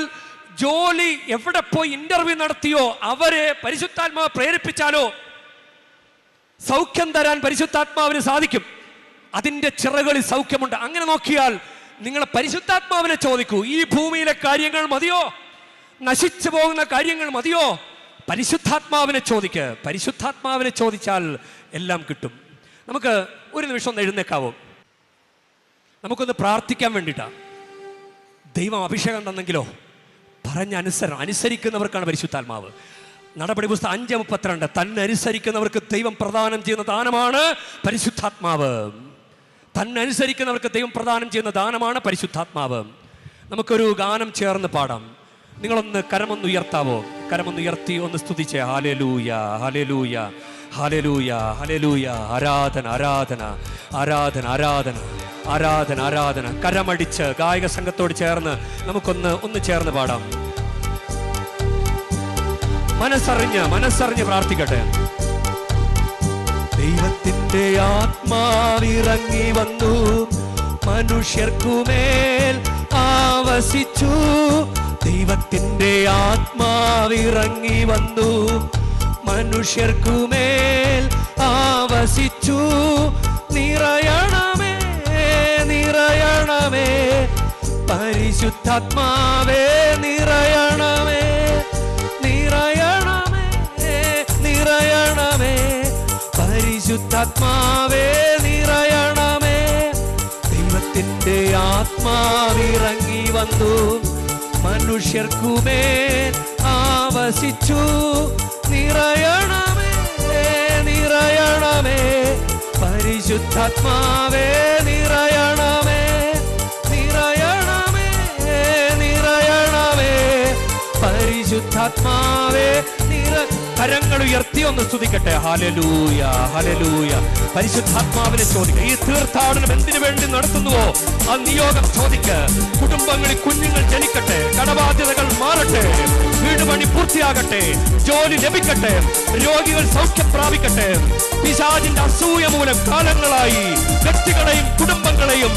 ജോലി എവിടെ പോയി ഇന്റർവ്യൂ നടത്തിയോ അവരെ പരിശുദ്ധാത്മാവ് പ്രേരിപ്പിച്ചാലോ സൗഖ്യം തരാൻ പരിശുദ്ധാത്മാവിന് സാധിക്കും. അതിൻ്റെ ചിറകളിൽ സൗഖ്യമുണ്ട്. അങ്ങനെ നോക്കിയാൽ നിങ്ങൾ പരിശുദ്ധാത്മാവിനെ ചോദിക്കൂ. ഈ ഭൂമിയിലെ കാര്യങ്ങൾ മതിയോ? നശിച്ചു പോകുന്ന കാര്യങ്ങൾ മതിയോ? പരിശുദ്ധാത്മാവിനെ പരിശുദ്ധാത്മാവിനെ ചോദിച്ചാൽ എല്ലാം കിട്ടും. നമുക്ക് ഒരു നിമിഷം ഒന്ന് എഴുന്നേക്കാവോ? നമുക്കൊന്ന് പ്രാർത്ഥിക്കാൻ വേണ്ടിയിട്ടാണ്. ദൈവം അഭിഷേകം തന്നെങ്കിലോ പറഞ്ഞ അനുസരിക്കുന്നവർക്കാണ് പരിശുദ്ധാത്മാവ്. നടപടി പുസ്തകം 5:32 തന്നെ അനുസരിക്കുന്നവർക്ക് ദൈവം പ്രദാനം ചെയ്യുന്ന ദാനമാണ് പരിശുദ്ധാത്മാവ്. തന്നെ അനുസരിക്കുന്നവർക്ക് ദൈവം പ്രദാനം ചെയ്യുന്ന ദാനമാണ് പരിശുദ്ധാത്മാവ്. നമുക്കൊരു ഗാനം ചേർന്ന് പാടാം. നിങ്ങളൊന്ന് കരമൊന്ന് ഉയർത്താവോ? കരമൊന്ന് ഉയർത്തി ഒന്ന് സ്തുതിച്ചേ. ഹല്ലേലൂയ, ഹല്ലേലൂയ, ഹല്ലേലൂയ, ഹല്ലേലൂയ. ആരാധന, ആരാധന, ആരാധന, ആരാധന, ആരാധന, ആരാധന. കരമടിച്ച് ഗായക സംഘത്തോട് ചേർന്ന് നമുക്കൊന്ന് ചേർന്ന് പാടാം. മനസ്സറിഞ്ഞ് പ്രാർത്ഥിക്കട്ടെ. ദൈവത്തിന്റെ ആത്മാവിറങ്ങി വന്നു, മനുഷ്യർക്കുമേൽ ആവസിച്ചു. ദൈവത്തിന്റെ ആത്മാവിറങ്ങി വന്നു, മനുഷ്യർക്കുമേൽ ആവസിച്ചു. നിറയണമേ, നിറയണമേ, പരിശുദ്ധാത്മാവേ നിറയണമേ, നിറയണമേ, നിറയണമേ, പരിശുദ്ധാത്മാവേ നിറയണമേ. ദൈവത്തിന്റെ ആത്മാവിറങ്ങി വന്നു, മനുഷ്യർക്കുമേൽ ആവസിച്ചു. നിറയണമേ, നിറയണമേ, പരിശുദ്ധാത്മാവേ നിറയണമേ, നിറയണമേ, നിറയണമേ, പരിശുദ്ധാത്മാവേ കരങ്ങൾ ഉയർത്തി ഒന്ന് സ്തുതിക്കട്ടെ. ഹല്ലേലൂയ, ഹല്ലേലൂയ. പരിശുദ്ധാത്മാവിനെ ചോദിക്കുക. ഈ തീർത്ഥാടനം എന്തിനു വേണ്ടി നടത്തുന്നുവോ ആ നിയോഗം ചോദിക്കുക. കുടുംബങ്ങളിൽ കുഞ്ഞുങ്ങൾ ജനിക്കട്ടെ, കടബാധ്യതകൾ മാറട്ടെ, വീട് പണി പൂർത്തിയാകട്ടെ, ജോലി ലഭിക്കട്ടെ, രോഗികൾ സൗഖ്യം പ്രാപിക്കട്ടെ. പിശാചിന്റെ അസൂയ മൂലം കാലങ്ങളായി വ്യക്തികളെയും കുടുംബങ്ങളെയും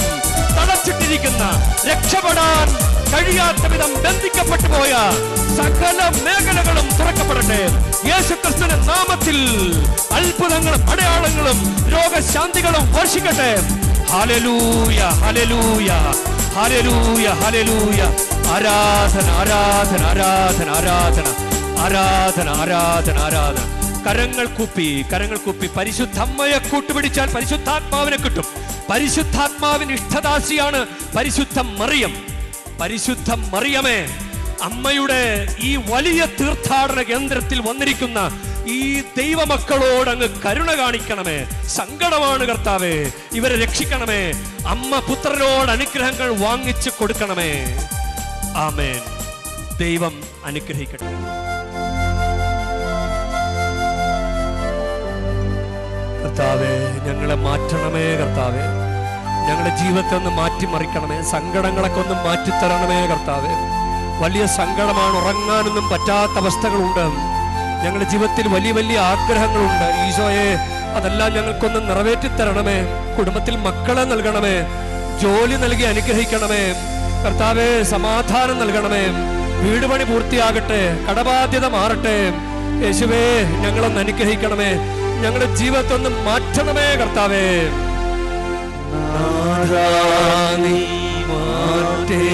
തളച്ചിട്ടിരിക്കുന്ന, രക്ഷപ്പെടാൻ കഴിയാത്ത വിധം ബന്ധിക്കപ്പെട്ടു പോയ സകല മേഖലകളും തുറക്കപ്പെടട്ടെ. യേശുക്രിസ്തുവിന്റെ നാമത്തിൽ അത്ഭുതങ്ങളും അടയാളങ്ങളും രോഗശാന്തികളും വർഷിക്കട്ടെ. ഹല്ലേലൂയ, ഹല്ലേലൂയ, ഹല്ലേലൂയ, ഹല്ലേലൂയ. ആരാധന, ആരാധന, ആരാധന, ആരാധന, ആരാധന, ആരാധന, ആരാധന. കരങ്ങൾ കൂപ്പി പരിശുദ്ധമ്മയെ കൂട്ടുപിടിച്ചാൽ പരിശുദ്ധാത്മാവിനെ കിട്ടും. പരിശുദ്ധാത്മാവിന് ഇഷ്ടദാസിയാണ് പരിശുദ്ധ മറിയം. പരിശുദ്ധ മറിയമേ, അമ്മയുടെ ഈ വലിയ തീർത്ഥാടന കേന്ദ്രത്തിൽ വന്നിരിക്കുന്ന ഈ ദൈവമക്കളോട് അങ്ങ് കരുണ കാണിക്കണമേ. സങ്കടമാണ് കർത്താവേ, ഇവരെ രക്ഷിക്കണമേ. അമ്മ പുത്രനോട് അനുഗ്രഹങ്ങൾ വാങ്ങിച്ചു കൊടുക്കണമേ. ആമേൻ. ദൈവം അനുഗ്രഹിക്കട്ടെ. കർത്താവേ, ഞങ്ങളെ മാറ്റണമേ. കർത്താവേ, ഞങ്ങളുടെ ജീവിതത്തെ ഒന്ന് മാറ്റിമറിക്കണമേ. സങ്കടങ്ങളൊക്കെ ഒന്ന് മാറ്റിത്തരണമേ. കർത്താവേ, വലിയ സങ്കടമാണ്, ഉറങ്ങാനൊന്നും പറ്റാത്ത അവസ്ഥകളുണ്ട്. ഞങ്ങളുടെ ജീവിതത്തിൽ വലിയ വലിയ ആഗ്രഹങ്ങളുണ്ട്. ഈശോയെ, അതെല്ലാം ഞങ്ങൾക്കൊന്ന് നിറവേറ്റിത്തരണമേ. കുടുംബത്തിൽ മക്കളെ നൽകണമേ, ജോലി നൽകി അനുഗ്രഹിക്കണമേ. കർത്താവേ, സമാധാനം നൽകണമേ. വീട് പണി പൂർത്തിയാകട്ടെ, കടബാധ്യത മാറട്ടെ. യേശുവേ, ഞങ്ങളൊന്ന് അനുഗ്രഹിക്കണമേ. ഞങ്ങളുടെ ജീവിതത്തെ ഒന്ന് മാറ്റണമേ. കർത്താവേ, നീ മാറ്റേണമേ,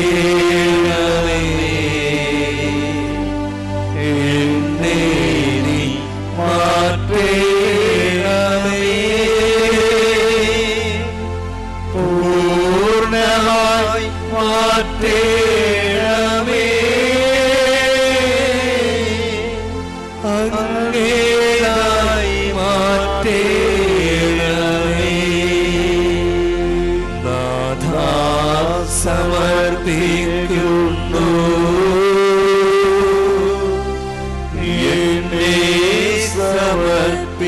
എന്നെ നീ മാറ്റേണമേ, പൂർണ്ണമായി മാറ്റേണമേ, അങ്ങേതായി മാറ്റേണമേ. നാഥാ, സമർപ്പിക്കുന്നു
എന്നെ സമർപ്പിക്കുന്നു,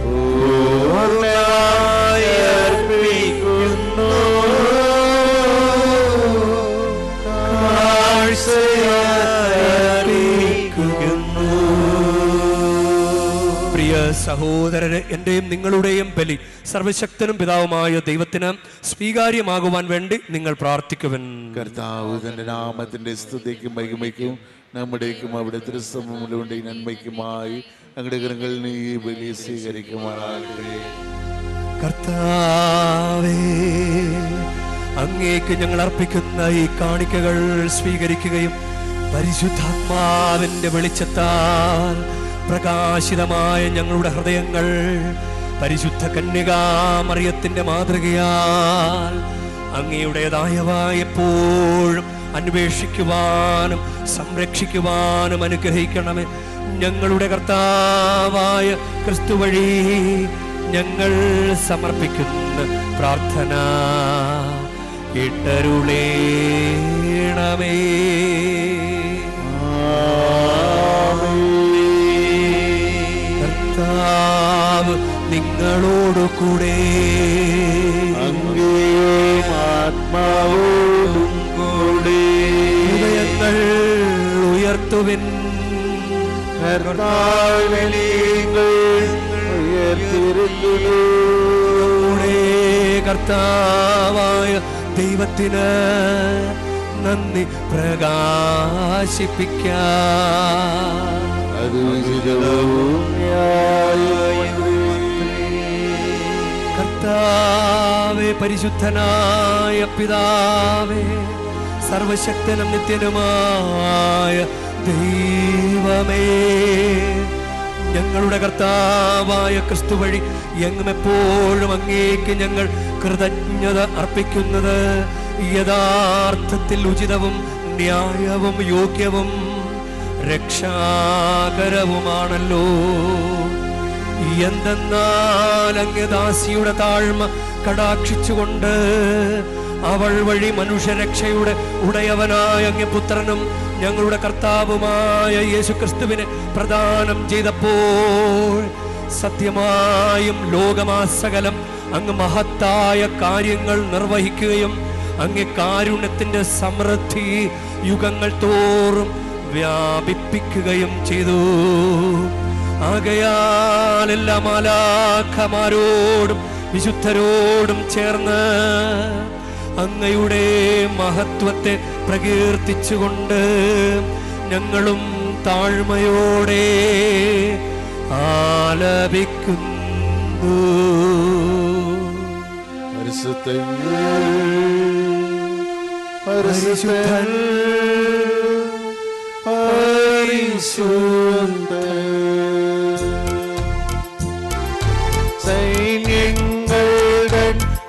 പൂർണ്ണമായി അർപ്പിക്കുന്നു, കാഴ്ചയർപ്പിക്കുന്നു.
പ്രിയ സഹോദരരെ, എന്റെയും നിങ്ങളുടെയും ബലി സർവശക്തനും പിതാവുമായ ദൈവത്തിന് സ്വീകാര്യമാകുവാൻ വേണ്ടി നിങ്ങൾ പ്രാർത്ഥിക്കുവൻ.
കർത്താവ് തന്റെ നാമത്തിന്റെ സ്തുതിക്കും മഹിമയ്ക്കും നമ്മുടേക്കും അവിടെ തിരുസമുണ്ട് നന്മയ്ക്കുമായി ഞങ്ങളുടെ കരങ്ങളിൽ നീ ഈ ബലി സ്വീകരിക്കുമാറാകട്ടെ.
കർത്താവേ, അങ്ങേക്ക് ഞങ്ങൾ അർപ്പിക്കുന്ന ഈ കാണിക്കകൾ സ്വീകരിക്കുകയും പരിശുദ്ധാത്മാവിന്റെ വെളിച്ചത്താൽ പ്രകാശിതമായ ഞങ്ങളുടെ ഹൃദയങ്ങൾ പരിശുദ്ധ കന്യകാമറിയത്തിന്റെ മാതൃകയാൽ അങ്ങയുടേതായവ എപ്പോഴും അന്വേഷിക്കുവാനും സംരക്ഷിക്കുവാനും അനുഗ്രഹിക്കണമേ. ഞങ്ങളുടെ കർത്താവായ ക്രിസ്തു വഴി ഞങ്ങൾ സമർപ്പിക്കുന്ന പ്രാർത്ഥന കേട്ടരുളേണമേ. കർത്താവ് നിങ്ങളോടു കൂടെ,
ആത്മാവോടും കൂടെ.
ഹൃദയങ്ങൾ ഉയർത്തുവിൻ. കർത്താവായ ദൈവത്തിന് നന്ദി പ്രകാശിപ്പിക്കാം. കർത്താവേ, പരിശുദ്ധനായ പിതാവേ, സർവശക്തനും നിത്യനുമായ ദൈവമേ, ഞങ്ങളുടെ കർത്താവായ ക്രിസ്തു വഴി എങ്ങും എപ്പോഴും അങ്ങേക്ക് ഞങ്ങൾ കൃതജ്ഞത അർപ്പിക്കുന്നത് യഥാർത്ഥത്തിൽ ഉചിതവും ന്യായവും യോഗ്യവും രക്ഷാകരവുമാണല്ലോ. എന്തെന്നാൽ അങ്ങ് ദാസിയുടെ താഴ്മ കടാക്ഷിച്ചുകൊണ്ട് അവൾ വഴി മനുഷ്യരക്ഷയുടെ ഉടയവനായ അങ്ങ് പുത്രനും ഞങ്ങളുടെ കർത്താവുമായ യേശുക്രിസ്തുവിനെ പ്രദാനം ചെയ്തപ്പോൾ സത്യമായും ലോകമാസകലം അങ്ങ് മഹത്തായ കാര്യങ്ങൾ നിർവഹിക്കുകയും അങ്ങ് കാരുണ്യത്തിന്റെ സമൃദ്ധി യുഗങ്ങൾ തോറും വ്യാപിപ്പിക്കുകയും ചെയ്തു. ആകയാൽ എല്ലാ മാലാഖമാരോടും വിശുദ്ധരോടും ചേർന്ന് അങ്ങയുടെ മഹത്വത്തെ പ്രകീർത്തിച്ചുകൊണ്ട് ഞങ്ങളും താഴ്മയോടെ ആലപിക്കുന്നു.
പരിശുദ്ധൻ പരിശുദ്ധൻ പരിശുദ്ധൻ സൈന്യങ്ങളുടെ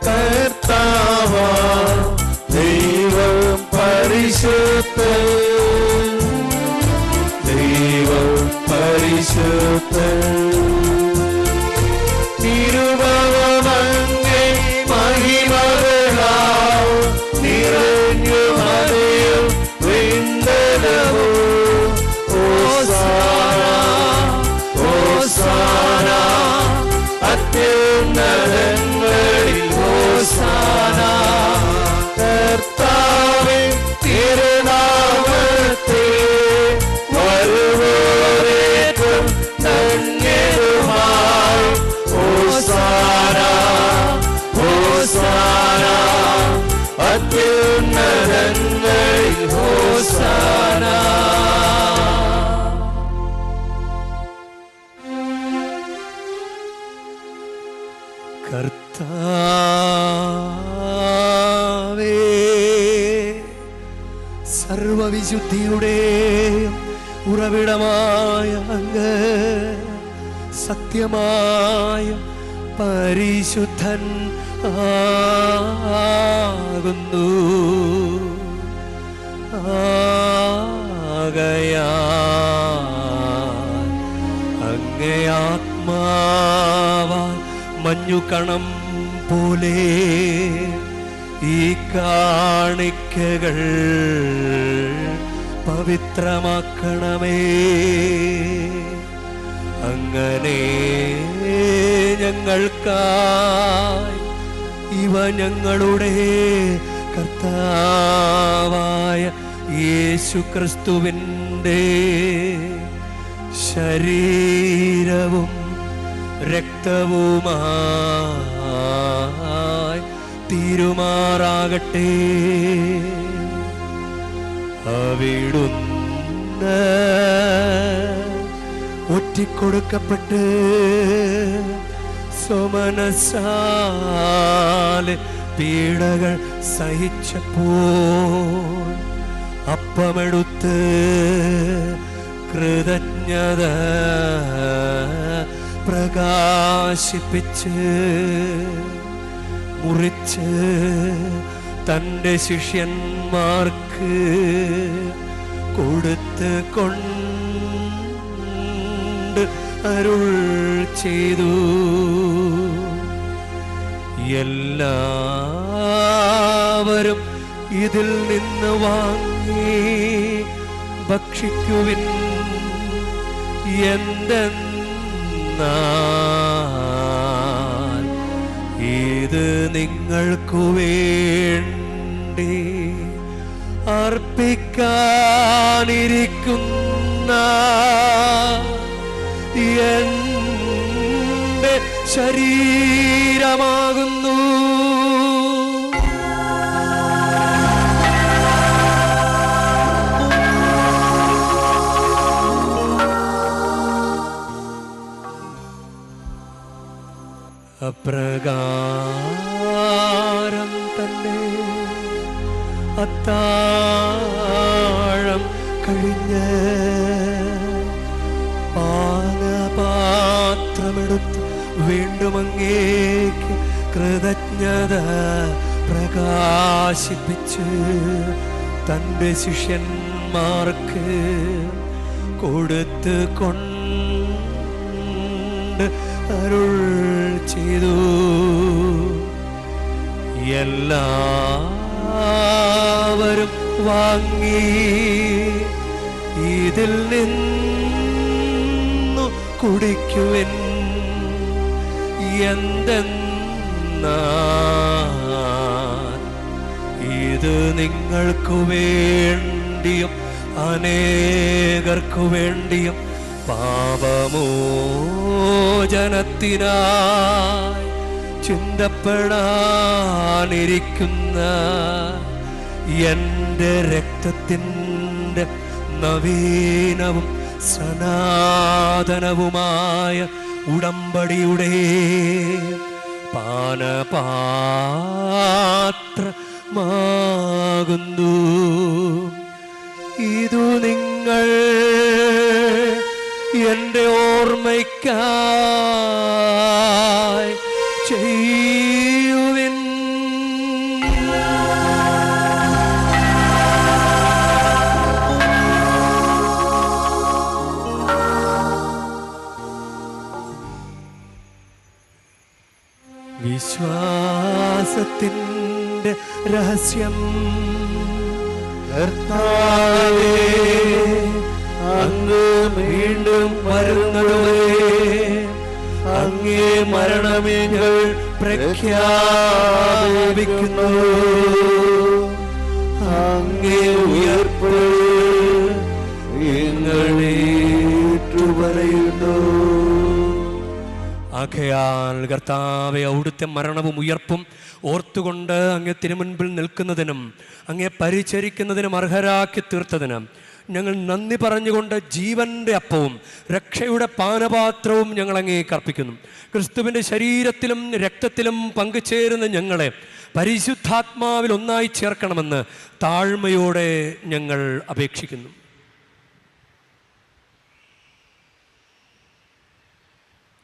കർത്താവാം ദൈവം പരിശുദ്ധൻ, ദൈവം പരിശുദ്ധൻ. തിരുഭവമങ്ങേ മഹിമകളാൽ നിറഞ്ഞു മറിയും വിണ്ടലവും. ഹോസാന ഹോസാന അത്യുന്നതങ്ങളിൽ ഹോസാന. കർത്താവിൻ തിരുനാമത്തിൽ വരുവോരേക്കും ധന്യരുമായി. ഹോസാന ഹോസാന അത്യുന്നതങ്ങളിൽ ഹോസാന. കർത്താവേ, സർവവിശുദ്ധിയുടെ ഉറവിടമായ അങ്ങ് സത്യമായ പരിശുദ്ധൻ ആകുന്നു. ആകയാൽ അങ്ങേ ആത്മാവാൽ മഞ്ഞുകണം പോലെ ഈ കാണിക്കകൾ പവിത്രമാക്കണമേ. അങ്ങനെ ഞങ്ങൾക്കായി ഇവ ഞങ്ങളുടെ കർത്താവായ യേശുക്രിസ്തുവിൻ്റെ ശരീരവും രക്തവുമായി തീരുമാറാകട്ടെ. അവിടുന്ന് ഒറ്റിക്കൊടുക്കപ്പെട്ട് സ്വമനസാലെ പീഡകൾ സഹിച്ചപ്പോൾ അപ്പമെടുത്ത് കൃതജ്ഞത പ്രകാശിപ്പിച്ച് മുറിച്ച് തൻ്റെ ശിഷ്യന്മാർക്ക് കൊടുത്ത് കൊണ്ട് അരുൾ ചെയ്തു. എല്ലാവരും ഇതിൽ നിന്ന് വാങ്ങി ഭക്ഷിക്കുവിൻ. എന്തെന്നാൽ ഇത് നിങ്ങൾക്കു വേണ്ടി അർപ്പിക്കാനിരിക്കുന്ന എൻ്റെ ശരീരമാകുന്നു. അപ്രകാരം തന്നെ അത്താഴം കഴിഞ്ഞ് പാനപാത്രമെടുത്ത് വീണ്ടും അങ്ങേക്ക് കൃതജ്ഞത പ്രകാശിപ്പിച്ച് തൻ്റെ ശിഷ്യന്മാർക്ക് കൊടുത്ത് കൊണ്ട് അരുൾ ചെയ്തു. എല്ലാവരും വാങ്ങി ഇതിൽ നിന്നു കുടിക്കുവിൻ. എന്തെന്നാൽ ഇത് നിങ്ങൾക്കു വേണ്ടിയും അനേകർക്കു വേണ്ടിയും പാപമോചനത്തിനായി
ചിന്തപ്പെടാനിരിക്കുന്ന എൻ്റെ രക്തത്തിൻ്റെ നവീനവും സനാതനവുമായ ഉടമ്പടിയുടെ പാനപാത്രമാകുന്നു. ഇതു നിങ്ങൾ എൻ്റെ ഓർമ്മയ്ക്കായി ചെയ്യുവിൻ. വിശ്വാസത്തിൻ്റെ രഹസ്യം. കർത്താവേ, അങ്ങ് വീണ്ടും വരുന്നതുവരെ അങ്ങേ മരണമേങ്ങൾ പ്രഖ്യാപിക്കുന്നു. അങ്ങേ ഉയർപ്പ് പറയുന്നു. ആകയാൽ കർത്താവേ, അവിടുത്തെ മരണവും ഉയർപ്പും ഓർത്തുകൊണ്ട് അങ്ങേ തിരുമുൻപിൽ നിൽക്കുന്നതിനും അങ്ങേ പരിചരിക്കുന്നതിനും അർഹരാക്കി തീർത്തതിനും ഞങ്ങൾ നന്ദി പറഞ്ഞുകൊണ്ട് ജീവന്റെ അപ്പവും രക്ഷയുടെ പാനപാത്രവും ഞങ്ങൾ അങ്ങേക്ക് അർപ്പിക്കുന്നു. ക്രിസ്തുവിൻ്റെ ശരീരത്തിലും രക്തത്തിലും പങ്കുചേരുന്ന ഞങ്ങളെ പരിശുദ്ധാത്മാവിൽ ഒന്നായി ചേർക്കണമെന്ന് താഴ്മയോടെ ഞങ്ങൾ അപേക്ഷിക്കുന്നു.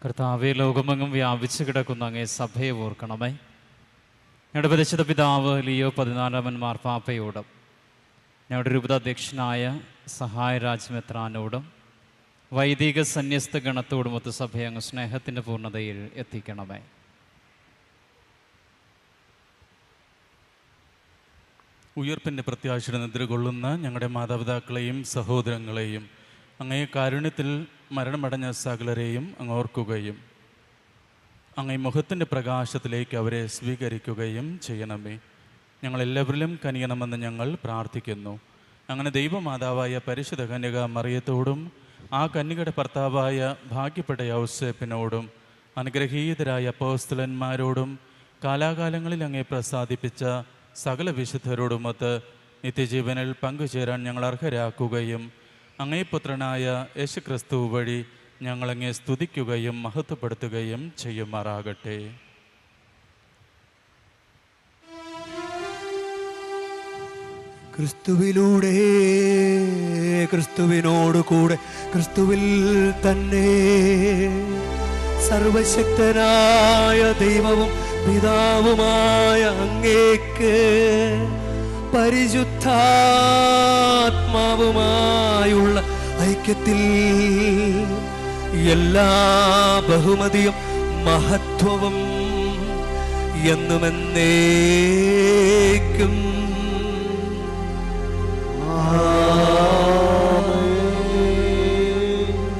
കർത്താവേ, ലോകമെങ്ങും വ്യാപിച്ചു കിടക്കുന്ന അങ്ങേ സഭയെ ഓർക്കണമേ. ഞങ്ങളുടെ പരിശുദ്ധ പിതാവ് ലിയോ 14 മാർപ്പാപ്പയോടും ഞങ്ങളുടെ രൂപതാധ്യക്ഷനായ സഹായ രാജ്മെത്രാനോടും വൈദിക സന്യസ്ത ഗണത്തോടും ഒത്ത് സഭയെ അങ്ങ് സ്നേഹത്തിൻ്റെ പൂർണ്ണതയിൽ എത്തിക്കണമേ.
ഉയർപ്പിൻ്റെ പ്രത്യാശയുടെ നിദ്രകൊള്ളുന്ന ഞങ്ങളുടെ മാതാപിതാക്കളെയും സഹോദരങ്ങളെയും അങ്ങേ കാരുണ്യത്തിൽ മരണമടഞ്ഞ സകലരെയും അങ്ങ് ഓർക്കുകയും അങ്ങേ മുഖത്തിൻ്റെ പ്രകാശത്തിലേക്ക് അവരെ സ്വീകരിക്കുകയും ചെയ്യണമേ. ഞങ്ങളെല്ലാവരിലും കനിയണമെന്ന് ഞങ്ങൾ പ്രാർത്ഥിക്കുന്നു. അങ്ങനെ ദൈവമാതാവായ പരിശുദ്ധ കന്യക മറിയത്തോടും ആ കന്യകയുടെ ഭർത്താവായ ഭാഗ്യപ്പെട്ട യൗസേപ്പിനോടും അനുഗ്രഹീതരായ അപ്പോസ്തലന്മാരോടും കാലാകാലങ്ങളിൽ അങ്ങേ പ്രസാദിപ്പിച്ച സകല വിശുദ്ധരോടുമൊത്ത് നിത്യജീവനിൽ പങ്കുചേരാൻ ഞങ്ങൾ അർഹരാക്കുകയും അങ്ങേ പുത്രനായ യേശുക്രിസ്തു വഴി ഞങ്ങളങ്ങേ സ്തുതിക്കുകയും മഹത്വപ്പെടുത്തുകയും ചെയ്യുമാറാകട്ടെ.
ക്രിസ്തുവിലൂടെ, ക്രിസ്തുവിനോടുകൂടെ, ക്രിസ്തുവിൽ തന്നെ സർവശക്തനായ ദൈവവും പിതാവുമായ അങ്ങേക്ക് പരിശുദ്ധാത്മാവുമായുള്ള ഐക്യത്തിൽ എല്ലാ ബഹുമതിയും മഹത്വവും എന്നുമെന്നേക്കും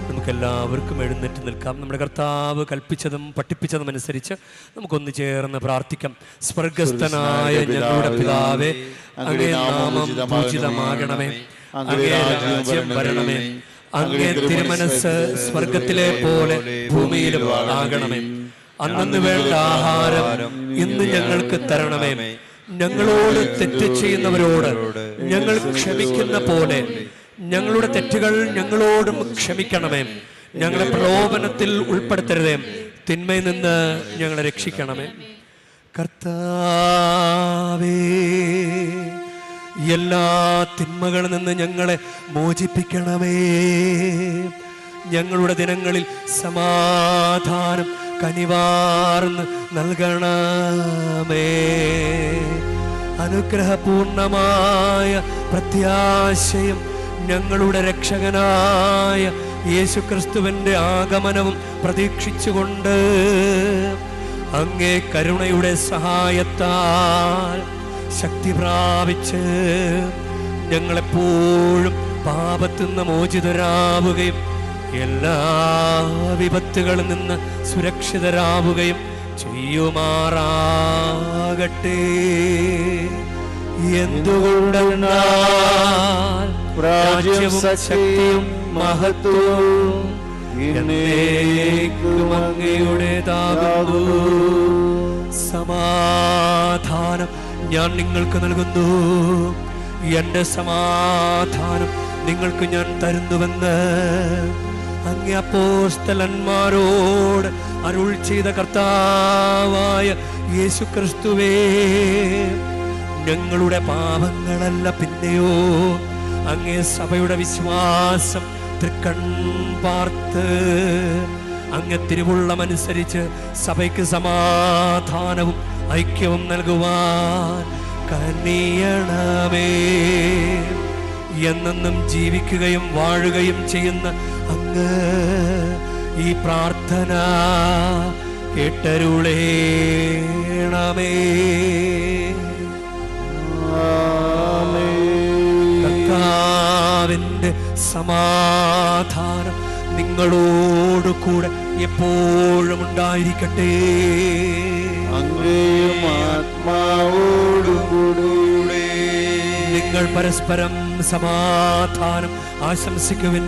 നമുക്കെല്ലാവർക്കും എഴുന്നേറ്റ് നിൽക്കാം. നമ്മുടെ കർത്താവ് കൽപ്പിച്ചതും പഠിപ്പിച്ചതും അനുസരിച്ച് നമുക്കൊന്ന് ചേർന്ന് പ്രാർത്ഥിക്കാം. സ്വർഗസ്ഥനായ ഞങ്ങളുടെ പിതാവേ, അങ്ങേ നാമം പൂജിതമാകണമേ, അങ്ങേ രാജ്യം വരണമേ, അങ്ങേ തിരുമനസ്സ് സ്വർഗത്തിലെ പോലെ ഭൂമിയിലും ആകണമേ. അന്നു വേണ്ട ആഹാരം ഇന്ന് ഞങ്ങൾക്ക് തരണമേ. ഞങ്ങളോട് തെറ്റ് ചെയ്യുന്നവരോട് ഞങ്ങൾ ക്ഷമിക്കുന്ന പോലെ ഞങ്ങളുടെ തെറ്റുകൾ ഞങ്ങളോടും ക്ഷമിക്കണമേ. ഞങ്ങളെ പ്രലോഭനത്തിൽ ഉൾപ്പെടുത്തരുതേ, തിന്മയിൽ നിന്ന് ഞങ്ങളെ രക്ഷിക്കണമേ. കർത്താവേ, എല്ലാ തിന്മകളിൽ നിന്ന് ഞങ്ങളെ മോചിപ്പിക്കണമേ. ഞങ്ങളുടെ ദിനങ്ങളിൽ സമാധാനം കനിവാർന്ന് നൽകണമേ. അനുഗ്രഹപൂർണമായ പ്രത്യാശയും ഞങ്ങളുടെ രക്ഷകനായ യേശുക്രിസ്തുവിൻ്റെ ആഗമനവും പ്രതീക്ഷിച്ചുകൊണ്ട് അങ്ങേ കരുണയുടെ സഹായത്താൽ ശക്തി പ്രാപിച്ച് ഞങ്ങളെപ്പോഴും പാപത്തിൽ നിന്ന് മോചിതരാവുകയും എല്ലാ വിപത്തുകളിൽ നിന്ന് സുരക്ഷിതരാവുകയും ചെയ്യുമാറാകട്ടെ. എന്തുകൊണ്ടെന്നാൽ രാജ്യവും ശക്തിയും മഹത്വവും എന്നേക്കും അങ്ങയുടേതാകുന്നു. സമാധാനം ഞാൻ നിങ്ങൾക്ക് നൽകുന്നു, എൻ്റെ സമാധാനം നിങ്ങൾക്ക് ഞാൻ തരുന്നുവെന്ന് അങ്ങേ അപ്പോസ്തലന്മാരോട് അരുൾ ചെയ്ത കർത്താവായ യേശുക്രിസ്തുവേ, ഞങ്ങളുടെ പാപങ്ങളല്ല പിന്നെയോ അങ്ങേ സഭയുടെ വിശ്വാസം തൃക്കൺ പാർത്ത് അങ്ങ് തിരുവുള്ളമനുസരിച്ച് സഭയ്ക്ക് സമാധാനവും ഐക്യവും നൽകുവാൻ കനിയണമേ. എന്നെന്നും ജീവിക്കുകയും വാഴുകയും ചെയ്യുന്ന അങ്ങ് ഈ പ്രാർത്ഥന കേട്ടരുളേണമേ. കർത്താവിന്റെ സമാധാനം നിങ്ങളോട് കൂടെ എപ്പോഴും ഉണ്ടായിരിക്കട്ടെ.
അങ്ങയും ആത്മാവോടുകൂടെ
നിങ്ങൾ പരസ്പരം സമാധാനം ആശംസിക്കുവിൻ.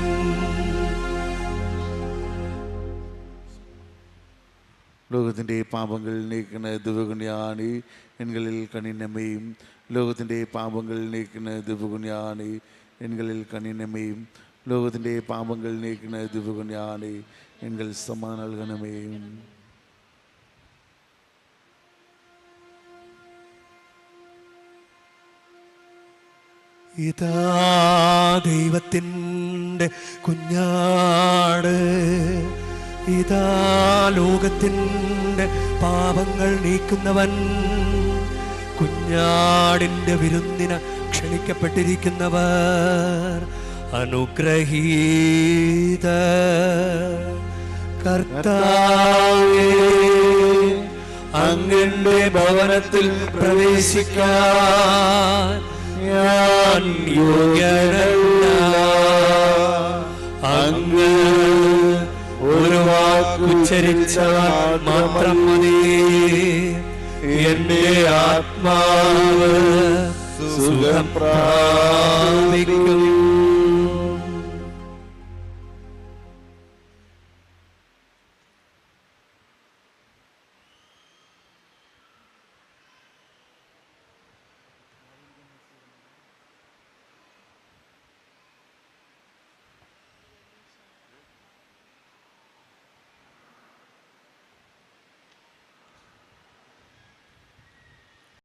ലോകത്തിൻ്റെ പാപങ്ങൾ നീക്കുന്ന ദിവകുണ്യാണി എൺകളിൽ കണിനമ്മയും. ലോകത്തിൻ്റെ പാപങ്ങൾ നീക്കുന്ന ദിവകുണ്യാണി എൺകളിൽ കണിനമ്മയും. ലോകത്തിൻ്റെ പാപങ്ങൾ നീക്കുന്ന ദിവകുണ്യാണി എൺകൾ സമാ നൽകണമേയും.
ഇതാ ദൈവത്തിൻ്റെ കുഞ്ഞാട്, ഇതാ ലോകത്തിൻ്റെ പാപങ്ങൾ നീക്കുന്നവൻ. കുഞ്ഞാടിൻ്റെ വിരുന്നിന് ക്ഷണിക്കപ്പെട്ടിരിക്കുന്നവർ അനുഗ്രഹീത. കർത്താവേ, അങ്ങയുടെ ഭവനത്തിൽ പ്രവേശിക്കാൻ ഞാൻ യോഗ്യനല്ല. അങ്ങ് ഒരു വാക്കുച്ചരിച്ചാൽ മാത്രം മതി, എന്റെ ആത്മാവ് സുഖം പ്രാപിക്കും.